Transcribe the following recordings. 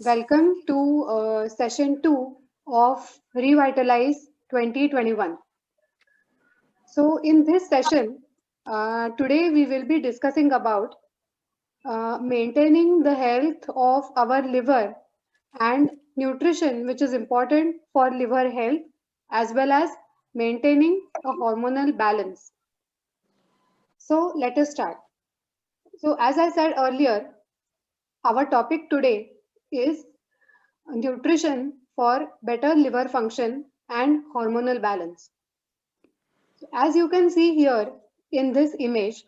Welcome to session 2 of Revitalize 2021. So, in this session, today we will be discussing about maintaining the health of our liver and nutrition, which is important for liver health, as well as maintaining a hormonal balance. So, let us start. So, as I said earlier, our topic today is nutrition for better liver function and hormonal balance. As you can see here in this image,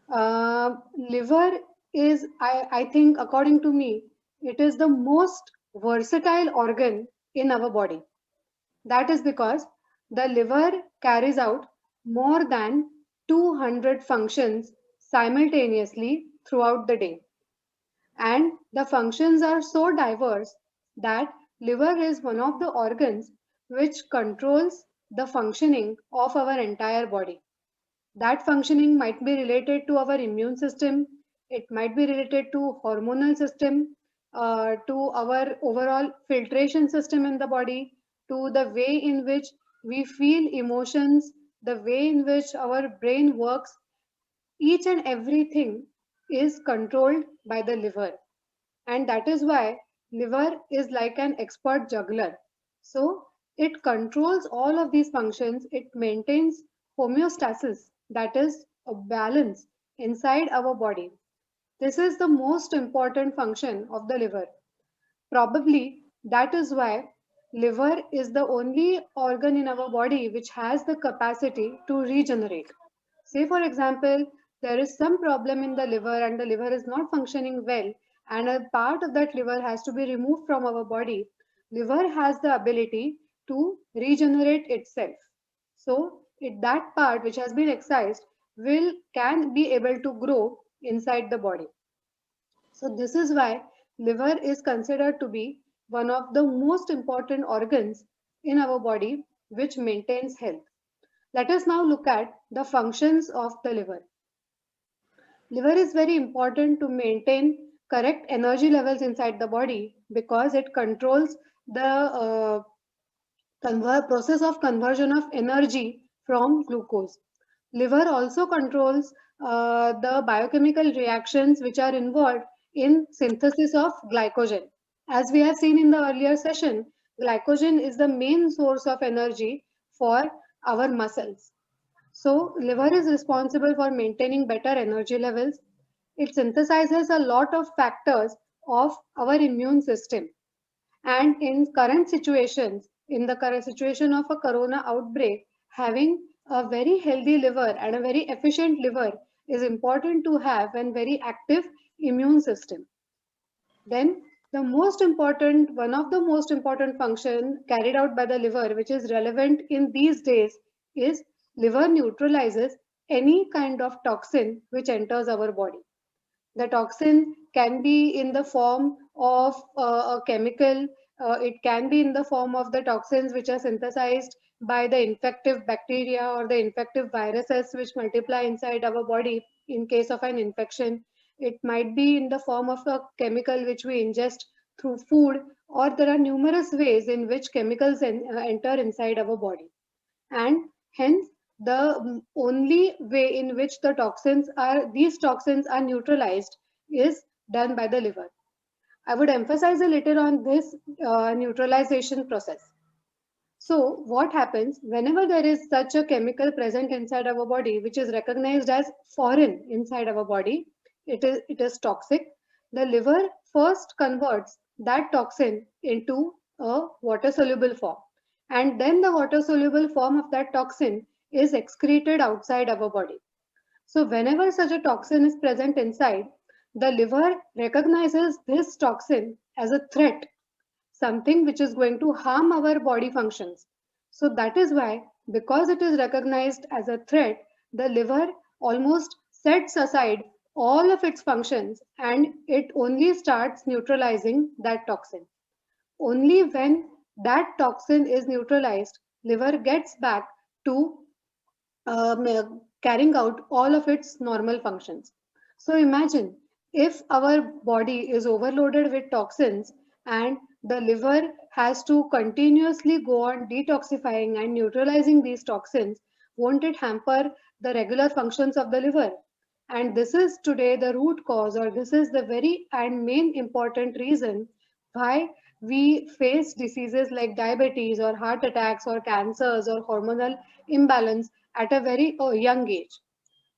liver is, I think, according to me, it is the most versatile organ in our body. That is because the liver carries out more than 200 functions simultaneously throughout the day. And the functions are so diverse that liver is one of the organs which controls the functioning of our entire body. That functioning might be related to our immune system, it might be related to hormonal system, to our overall filtration system in the body, to the way in which we feel emotions, the way in which our brain works. Each and everything is controlled by the liver, and that is why liver is like an expert juggler. So it controls all of these functions. It maintains homeostasis, that is a balance inside our body. This is the most important function of the liver. Probably that is why liver is the only organ in our body which has the capacity to regenerate. Say, for example, there is some problem in the liver and the liver is not functioning well, and a part of that liver has to be removed from our body. Liver has the ability to regenerate itself. So, that part which has been excised can be able to grow inside the body. So this is why liver is considered to be one of the most important organs in our body which maintains health. Let us now look at the functions of the liver. Liver is very important to maintain correct energy levels inside the body because it controls the process of conversion of energy from glucose. Liver also controls the biochemical reactions which are involved in synthesis of glycogen. As we have seen in the earlier session, glycogen is the main source of energy for our muscles. So, liver is responsible for maintaining better energy levels. It synthesizes a lot of factors of our immune system. And in current situations, in the current situation of a corona outbreak, having a very healthy liver and a very efficient liver is important to have a very active immune system. Then one of the most important function carried out by the liver, which is relevant in these days, is liver neutralizes any kind of toxin which enters our body. The toxin can be in the form of a chemical, it can be in the form of the toxins which are synthesized by the infective bacteria or the infective viruses which multiply inside our body in case of an infection. It might be in the form of a chemical which we ingest through food, or there are numerous ways in which chemicals enter inside our body. And hence, the only way in which these toxins are neutralized is done by the liver. I would emphasize a little on this neutralization process. So, what happens whenever there is such a chemical present inside our body, which is recognized as foreign inside our body, it is toxic. The liver first converts that toxin into a water soluble form, and then the water soluble form of that toxin is excreted outside our body. So, whenever such a toxin is present inside, the liver recognizes this toxin as a threat, something which is going to harm our body functions. So that is why, because it is recognized as a threat, the liver almost sets aside all of its functions and it only starts neutralizing that toxin. Only when that toxin is neutralized, liver gets back to carrying out all of its normal functions. So imagine If our body is overloaded with toxins and the liver has to continuously go on detoxifying and neutralizing these toxins, won't it hamper the regular functions of the liver? And this is today the root cause, or this is the very and main important reason why we face diseases like diabetes or heart attacks or cancers or hormonal imbalance at a very young age.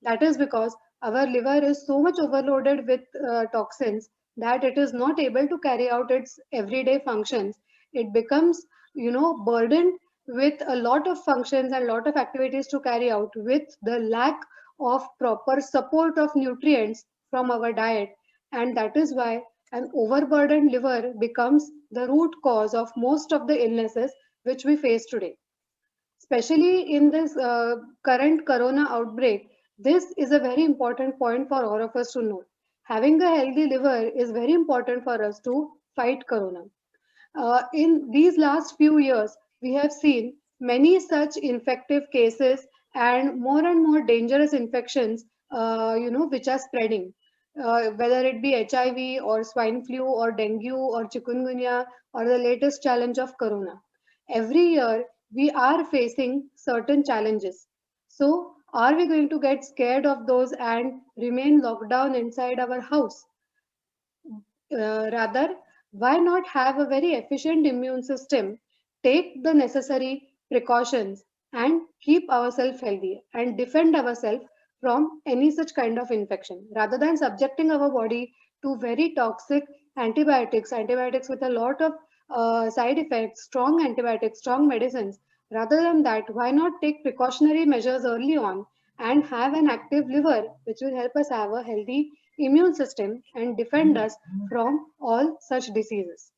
That is because our liver is so much overloaded with toxins that it is not able to carry out its everyday functions. It becomes, burdened with a lot of functions and a lot of activities to carry out with the lack of proper support of nutrients from our diet. And that is why an overburdened liver becomes the root cause of most of the illnesses which we face today. Especially in this current corona outbreak, this is a very important point for all of us to know. Having a healthy liver is very important for us to fight corona. In these last few years, we have seen many such infective cases and more dangerous infections, which are spreading. Whether it be HIV or swine flu or dengue or chikungunya or the latest challenge of corona. Every year, we are facing certain challenges. So, are we going to get scared of those and remain locked down inside our house? Rather, why not have a very efficient immune system, take the necessary precautions, and keep ourselves healthy and defend ourselves from any such kind of infection, rather than subjecting our body to very toxic antibiotics with a lot of side effects, strong antibiotics, strong medicines. Rather than that, why not take precautionary measures early on and have an active liver, which will help us have a healthy immune system and defend us from all such diseases.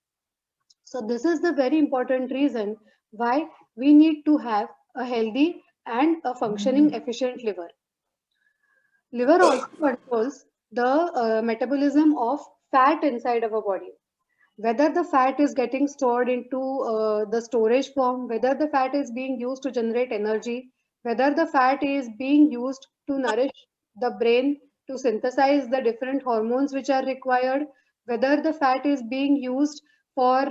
So, this is the very important reason why we need to have a healthy and a functioning efficient liver. Liver also controls the metabolism of fat inside our body. Whether the fat is getting stored into the storage form, whether the fat is being used to generate energy, whether the fat is being used to nourish the brain to synthesize the different hormones which are required, whether the fat is being used for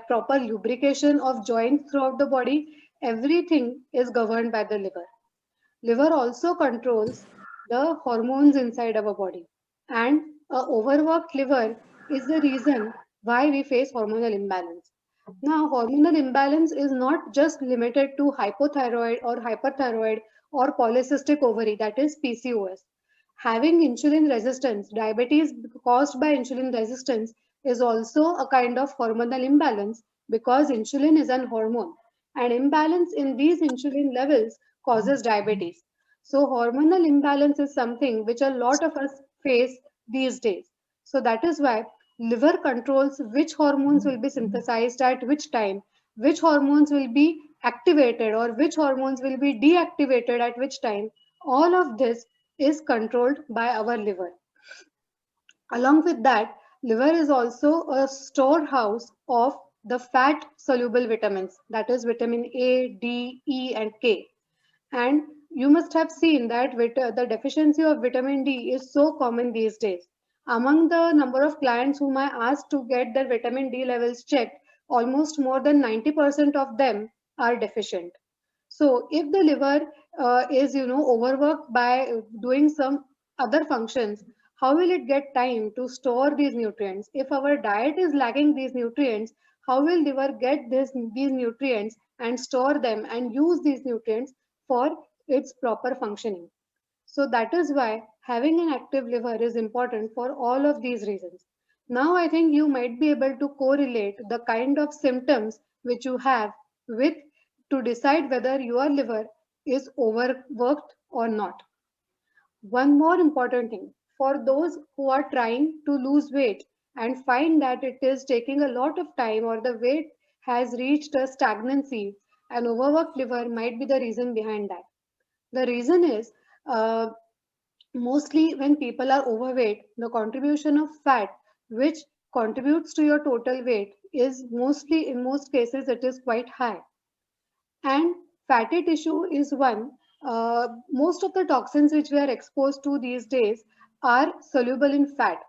proper lubrication of joints throughout the body, everything is governed by the liver. Liver also controls the hormones inside our body. And a overworked liver is the reason why we face hormonal imbalance. Now, hormonal imbalance is not just limited to hypothyroid or hyperthyroid or polycystic ovary, that is PCOS. Having insulin resistance, diabetes caused by insulin resistance, is also a kind of hormonal imbalance because insulin is an hormone. And imbalance in these insulin levels causes diabetes. So, hormonal imbalance is something which a lot of us face these days. So, that is why liver controls which hormones will be synthesized at which time, which hormones will be activated or which hormones will be deactivated at which time. All of this is controlled by our liver. Along with that, liver is also a storehouse of the fat soluble vitamins, that is vitamin A, D, E, and K. And you must have seen that the deficiency of vitamin D is so common these days. Among the number of clients whom I asked to get their vitamin D levels checked, almost more than 90% of them are deficient. So if the liver is, overworked by doing some other functions, how will it get time to store these nutrients? If our diet is lacking these nutrients, how will liver get these nutrients and store them and use these nutrients for its proper functioning? So that is why having an active liver is important for all of these reasons. Now I think you might be able to correlate the kind of symptoms which you have with to decide whether your liver is overworked or not. One more important thing for those who are trying to lose weight and find that it is taking a lot of time or the weight has reached a stagnancy, an overworked liver might be the reason behind that. The reason is uh, mostly when people are overweight, the contribution of fat, which contributes to your total weight, is mostly in most cases it is quite high. And fatty tissue is one. Most of the toxins which we are exposed to these days are soluble in fat,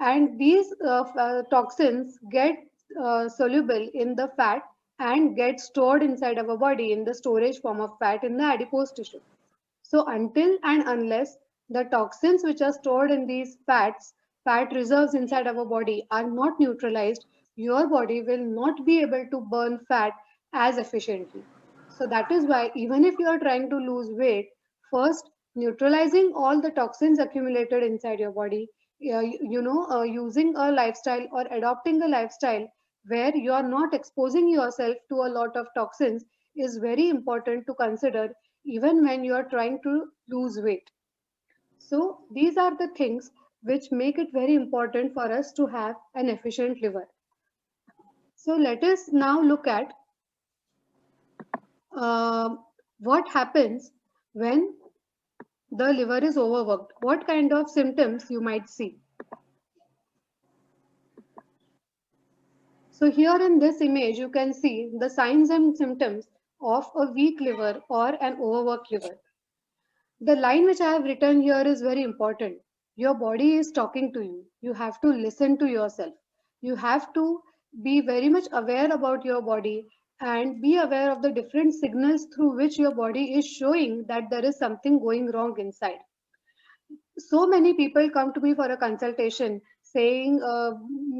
and these toxins get soluble in the fat and get stored inside our body in the storage form of fat in the adipose tissue. So until and unless the toxins which are stored in these fat reserves inside our body are not neutralized, your body will not be able to burn fat as efficiently. So that is why even if you are trying to lose weight, first neutralizing all the toxins accumulated inside your body, using a lifestyle or adopting a lifestyle where you are not exposing yourself to a lot of toxins is very important to consider even when you are trying to lose weight. So these are the things which make it very important for us to have an efficient liver. So let us now look at uh, what happens when the liver is overworked. What kind of symptoms you might see. So here in this image, you can see the signs and symptoms of a weak liver or an overworked liver. The line which I have written here is very important. Your body is talking to you. You have to listen to yourself. You have to be very much aware about your body and be aware of the different signals through which your body is showing that there is something going wrong inside. So many people come to me for a consultation saying,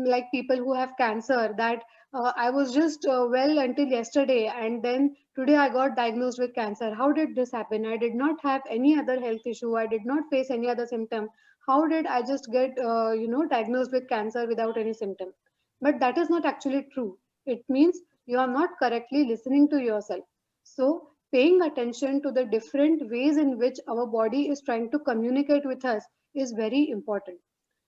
like people who have cancer, that I was just well until yesterday, and then today I got diagnosed with cancer. How did this happen? I did not have any other health issue. I did not face any other symptom. How did I just get diagnosed with cancer without any symptom? But that is not actually true. It means you are not correctly listening to yourself. So paying attention to the different ways in which our body is trying to communicate with us is very important.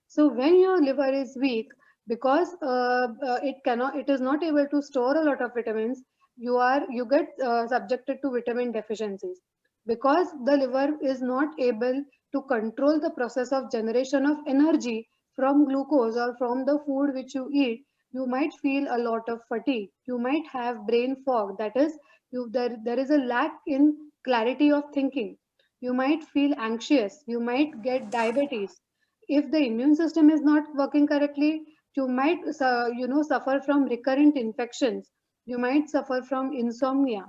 So when your liver is weak, because it is not able to store a lot of vitamins, you get subjected to vitamin deficiencies. Because the liver is not able to control the process of generation of energy from glucose or from the food which you eat, you might feel a lot of fatigue. You might have brain fog. That is, there is a lack in clarity of thinking. You might feel anxious. You might get diabetes. If the immune system is not working correctly, you might suffer from recurrent infections. You might suffer from insomnia.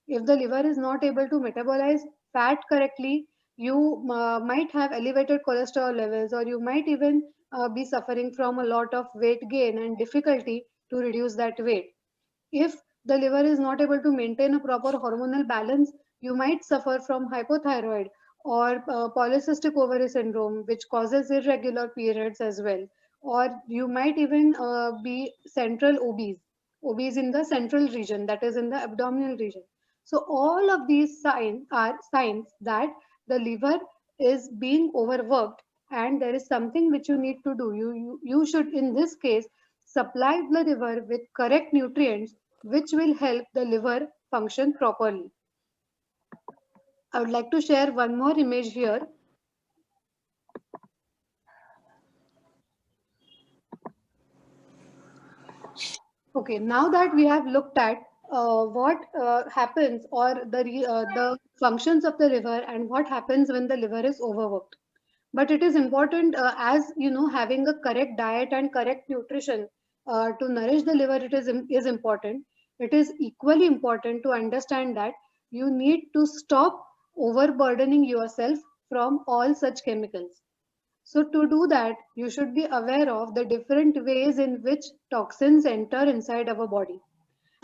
If the liver is not able to metabolize fat correctly, you might have elevated cholesterol levels, or you might even be suffering from a lot of weight gain and difficulty to reduce that weight. If the liver is not able to maintain a proper hormonal balance, you might suffer from hypothyroid or polycystic ovary syndrome, which causes irregular periods as well. Or you might even be central obese in the central region, that is in the abdominal region. So all of these signs are signs that the liver is being overworked and there is something which you need to do. You should, in this case, supply the liver with correct nutrients which will help the liver function properly. I would like to share one more image here. Okay, now that we have looked at what happens or the functions of the liver and what happens when the liver is overworked. But it is important, as you know, having a correct diet and correct nutrition to nourish the liver, is important. It is equally important to understand that you need to stop overburdening yourself from all such chemicals. So to do that, you should be aware of the different ways in which toxins enter inside our body.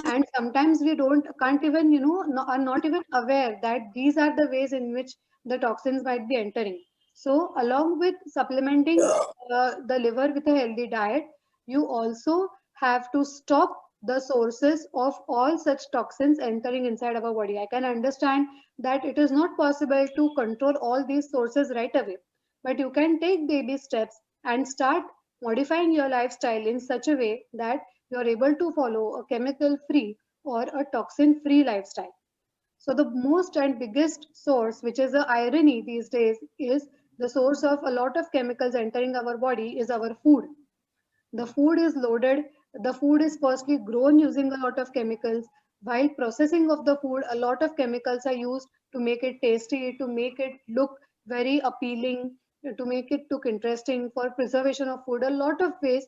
And sometimes we can't even, are not even aware that these are the ways in which the toxins might be entering. So along with supplementing the liver with a healthy diet, you also have to stop the sources of all such toxins entering inside our body. I can understand that it is not possible to control all these sources right away, but you can take baby steps and start modifying your lifestyle in such a way that you are able to follow a chemical free or a toxin free lifestyle. So the most and biggest source, which is the irony these days, is the source of a lot of chemicals entering our body is our food. The food is loaded. The food is firstly grown using a lot of chemicals. While processing of the food, a lot of chemicals are used to make it tasty, to make it look very appealing, to make it look interesting, for preservation of food. A lot of ways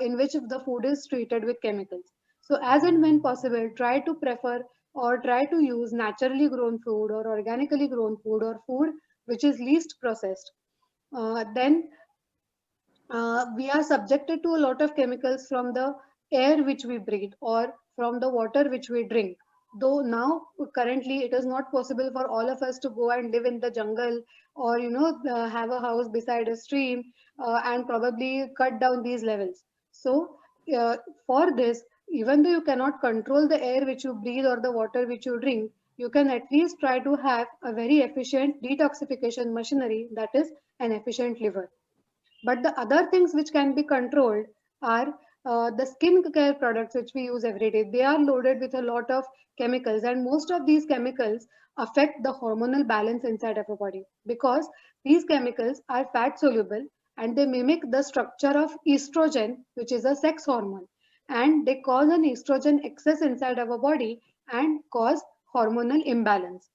in which the food is treated with chemicals. So, as and when possible, try to prefer or try to use naturally grown food or organically grown food or food which is least processed. Then we are subjected to a lot of chemicals from the air which we breathe or from the water which we drink. Though now currently it is not possible for all of us to go and live in the jungle or have a house beside a stream and probably cut down these levels. So uh, for this, even though you cannot control the air which you breathe or the water which you drink, you can at least try to have a very efficient detoxification machinery, that is an efficient liver. But the other things which can be controlled are the skin care products which we use every day. They are loaded with a lot of chemicals, and most of these chemicals affect the hormonal balance inside of our body because these chemicals are fat soluble and they mimic the structure of estrogen, which is a sex hormone, and they cause an estrogen excess inside our body and cause hormonal imbalance.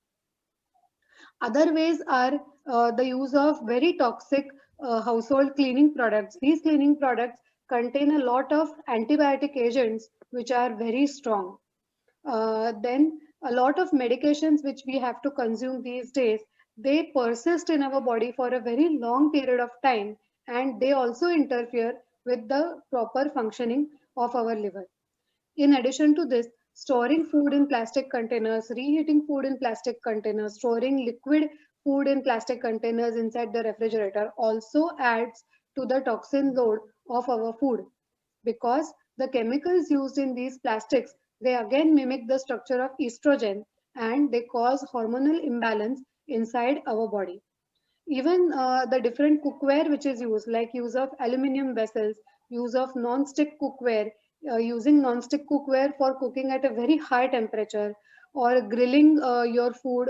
Other ways are the use of very toxic household cleaning products. These cleaning products contain a lot of antibiotic agents which are very strong. Then a lot of medications which we have to consume these days, they persist in our body for a very long period of time and they also interfere with the proper functioning of our liver. In addition to this, storing food in plastic containers, reheating food in plastic containers, storing liquid food in plastic containers inside the refrigerator also adds to the toxin load of our food because the chemicals used in these plastics, they again mimic the structure of estrogen and they cause hormonal imbalance inside our body. Even the different cookware which is used, like use of aluminum vessels, use of non-stick cookware, using non-stick cookware for cooking at a very high temperature, or grilling your food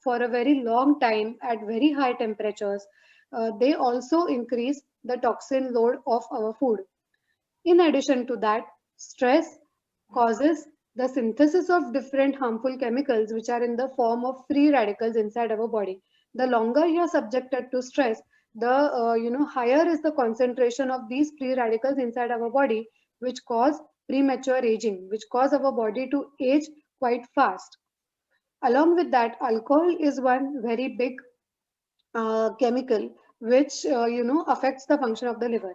for a very long time at very high temperatures, they also increase the toxin load of our food. In addition to that, stress causes the synthesis of different harmful chemicals which are in the form of free radicals inside our body. The longer you are subjected to stress, the higher is the concentration of these free radicals inside our body, which cause premature aging, which cause our body to age quite fast. Along with that, alcohol is one very big chemical which affects the function of the liver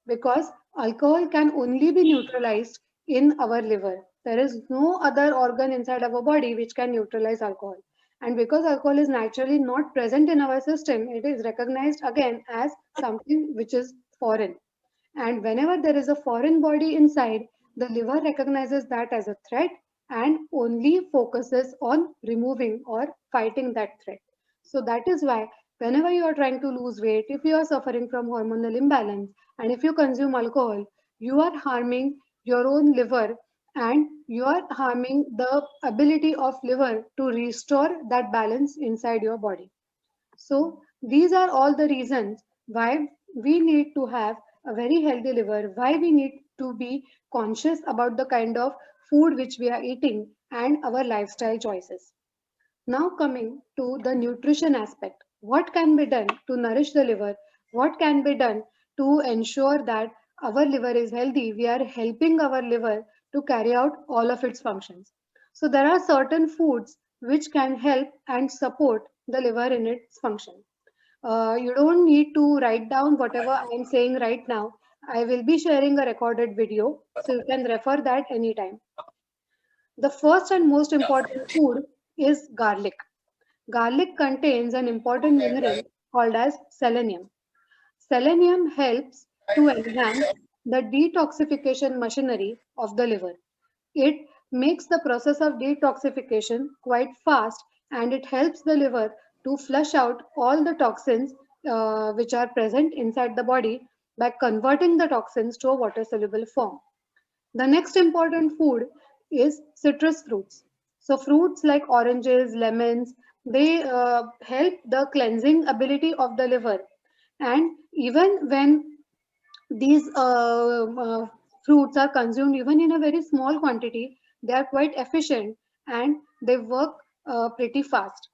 because alcohol can only be neutralized in our liver. There is no other organ inside our body which can neutralize alcohol. And because alcohol is naturally not present in our system, it is recognized again as something which is foreign. And whenever there is a foreign body inside, the liver recognizes that as a threat and only focuses on removing or fighting that threat. So that is why whenever you are trying to lose weight, if you are suffering from hormonal imbalance and if you consume alcohol, you are harming your own liver and you are harming the ability of liver to restore that balance inside your body. So these are all the reasons why we need to have a very healthy liver, why we need to be conscious about the kind of food which we are eating and our lifestyle choices. Now coming to the nutrition aspect, what can be done to nourish the liver? What can be done to ensure that our liver is healthy? We are helping our liver to carry out all of its functions. So there are certain foods which can help and support the liver in its function. You don't need to write down whatever I am saying right now. I will be sharing a recorded video, so you can refer that anytime. The first and most important food is garlic. Garlic contains an important mineral called as selenium. Selenium helps to enhance the detoxification machinery of the liver. It makes the process of detoxification quite fast and it helps the liver to flush out all the toxins which are present inside the body by converting the toxins to a water soluble form. The next important food is citrus fruits. So fruits like oranges, lemons, they help the cleansing ability of the liver. And even when these fruits are consumed even in a very small quantity, they are quite efficient and they work pretty fast.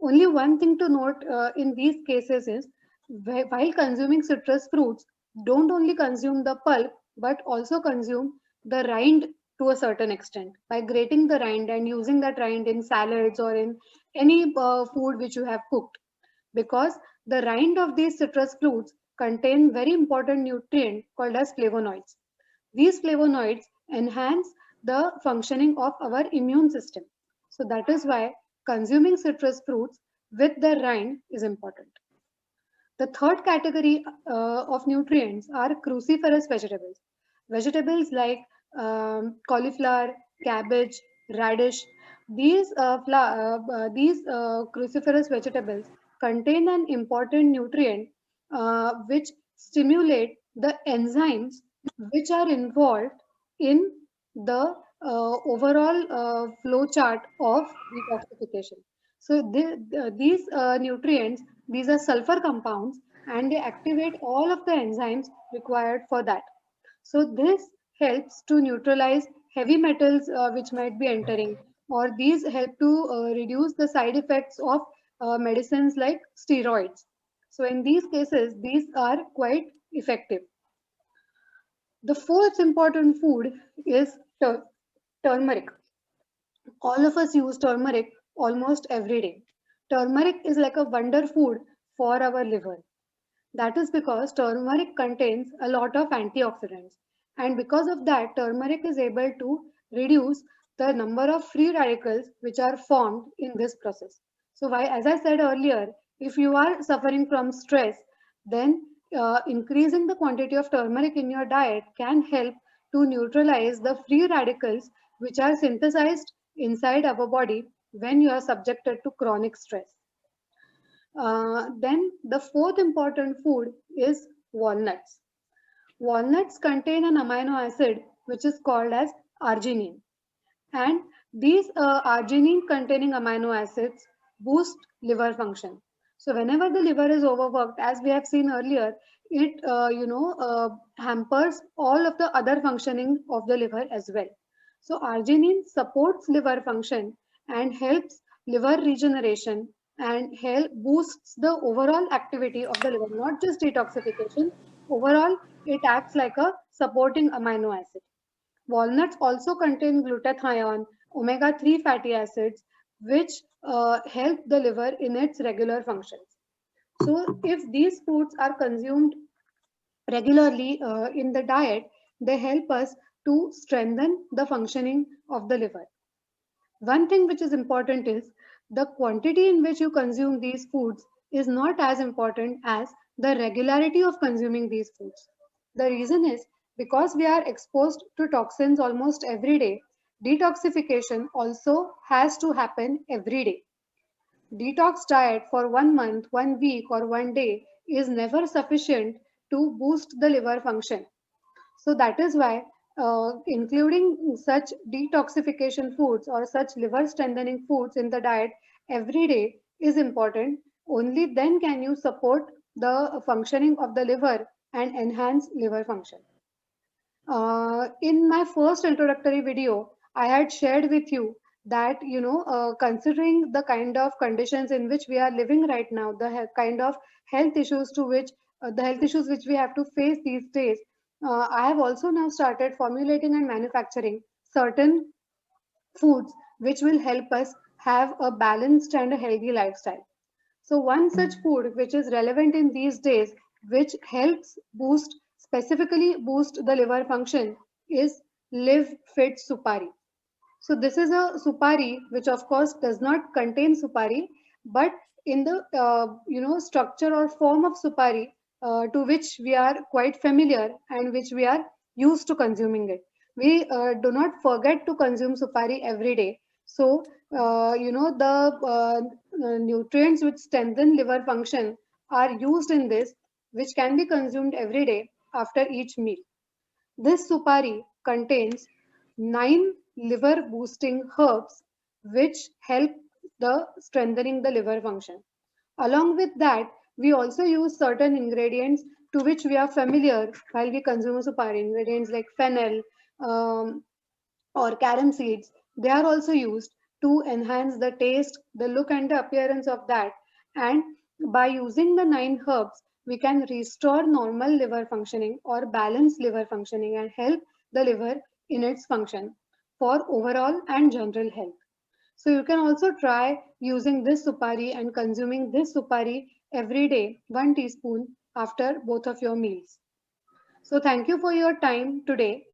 Only one thing to note in these cases is while consuming citrus fruits, don't only consume the pulp but also consume the rind to a certain extent by grating the rind and using that rind in salads or in any food which you have cooked, because the rind of these citrus fruits contain very important nutrient called as flavonoids. These flavonoids enhance the functioning of our immune system. So that is why consuming citrus fruits with the rind is important. The third category of nutrients are cruciferous vegetables. Vegetables like cauliflower, cabbage, radish. These cruciferous vegetables contain an important nutrient which stimulate the enzymes which are involved in the overall flow chart of detoxification. So these nutrients, these are sulfur compounds and they activate all of the enzymes required for that. So this helps to neutralize heavy metals which might be entering, or these help to reduce the side effects of medicines like steroids. So in these cases, these are quite effective. The fourth important food is turmeric. All of us use turmeric almost every day. Turmeric is like a wonder food for our liver. That is because turmeric contains a lot of antioxidants. And because of that, turmeric is able to reduce the number of free radicals which are formed in this process. So, why, as I said earlier, if you are suffering from stress, then increasing the quantity of turmeric in your diet can help to neutralize the free radicals which are synthesized inside our body when you are subjected to chronic stress. Then the fourth important food is walnuts. Walnuts contain an amino acid which is called as arginine, and these arginine containing amino acids boost liver function. So whenever the liver is overworked, as we have seen earlier, it hampers all of the other functioning of the liver as well. So arginine supports liver function and helps liver regeneration and help boosts the overall activity of the liver, not just detoxification. Overall, it acts like a supporting amino acid. Walnuts also contain glutathione, omega-3 fatty acids, which help the liver in its regular functions. So, if these foods are consumed regularly in the diet, they help us to strengthen the functioning of the liver. One thing which is important is the quantity in which you consume these foods is not as important as the regularity of consuming these foods. The reason is because we are exposed to toxins almost every day, detoxification also has to happen every day. Detox diet for 1 month, 1 week, or 1 day is never sufficient to boost the liver function. So that is why including such detoxification foods or such liver strengthening foods in the diet every day is important. Only then can you support the functioning of the liver and enhance liver function. In my first introductory video, I had shared with you that, considering the kind of conditions in which we are living right now, the kind of health issues to which the health issues which we have to face these days, I have also now started formulating and manufacturing certain foods which will help us have a balanced and a healthy lifestyle. So one such food which is relevant in these days, which helps specifically boost the liver function, is Live Fit Supari. So this is a supari which of course does not contain supari, but in the structure or form of supari to which we are quite familiar and which we are used to consuming it. We do not forget to consume supari every day. So the nutrients which strengthen liver function are used in this, which can be consumed every day after each meal. This supari contains 9 liver boosting herbs which help the strengthening the liver function. Along with that, we also use certain ingredients to which we are familiar while we consume supari, ingredients like fennel, um, or carom seeds, they are also used to enhance the taste, the look, and the appearance of that. And by using the 9 herbs, we can restore normal liver functioning or balance liver functioning and help the liver in its function for overall and general health. So you can also try using this supari and consuming this supari every day, 1 teaspoon after both of your meals. So thank you for your time today.